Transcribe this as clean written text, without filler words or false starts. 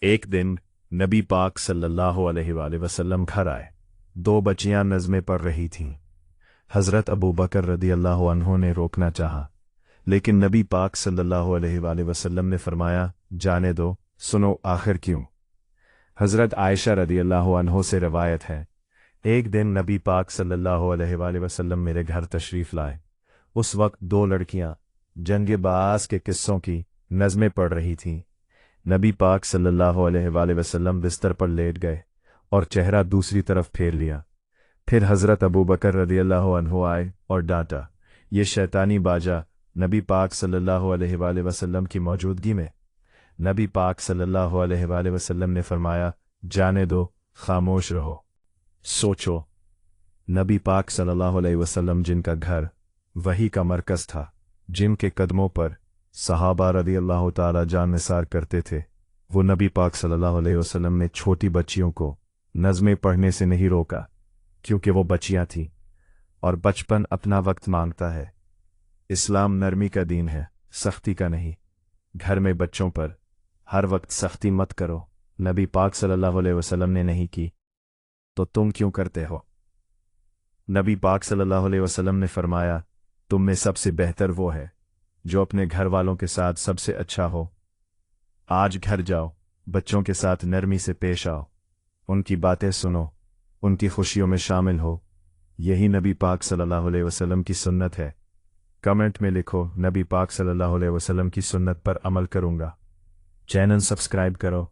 एक दिन नबी पाक सल्लल्लाहु अलैहि वसल्लम घर आए। दो बच्चियां नज़में पढ़ रही थीं। हज़रत अबू बकर रदियल्लाहु अन्हु ने रोकना चाहा, लेकिन नबी पाक सल्लल्लाहु अलैहि वसल्लम ने फरमाया, जाने दो, सुनो आखिर क्यों। हज़रत आयशा रदियल्लाहु अन्हो से रवायत है, एक दिन नबी पाक सल्लल्लाहु अलैहि वसल्लम मेरे घर तशरीफ़ लाए। उस वक्त दो लड़कियां जंग बास के किस्सों की नज़में पढ़ रही थीं। नबी पाक सल्लल्लाहु अलैहि वसल्लम बिस्तर पर लेट गए और चेहरा दूसरी तरफ फेर लिया। फिर हज़रत अबू बकर रदियल्लाहु अन्हु आए और डांटा, ये शैतानी बाजा। नबी पाक सल्लल्लाहु अलैहि वसल्लम की मौजूदगी में नबी पाक सल्लल्लाहु अलैहि वसल्लम ने फरमाया, जाने दो, खामोश रहो। सोचो, नबी पाक सल्लल्लाहु अलैहि वसल्लम जिनका घर वही का मरकज़ था, जिनके कदमों पर सहाबा रदियल्लाहु ताला जान निसार करते थे, वो नबी पाक सल्लल्लाहु अलैहि वसल्लम ने छोटी बच्चियों को नज़में पढ़ने से नहीं रोका, क्योंकि वो बच्चियां थीं और बचपन अपना वक्त मांगता है। इस्लाम नरमी का दीन है, सख्ती का नहीं। घर में बच्चों पर हर वक्त सख्ती मत करो। नबी पाक सल्लल्लाहु अलैहि वसल्लम ने नहीं की तो तुम क्यों करते हो। नबी पाक सल्लल्लाहु अलैहि वसल्लम ने फरमाया, तुम में सबसे बेहतर वो है जो अपने घर वालों के साथ सबसे अच्छा हो। आज घर जाओ, बच्चों के साथ नरमी से पेश आओ, उनकी बातें सुनो, उनकी खुशियों में शामिल हो। यही नबी पाक सल्लल्लाहु अलैहि वसल्लम की सुन्नत है। कमेंट में लिखो, नबी पाक सल्लल्लाहु अलैहि वसल्लम की सुन्नत पर अमल करूंगा। चैनल सब्सक्राइब करो।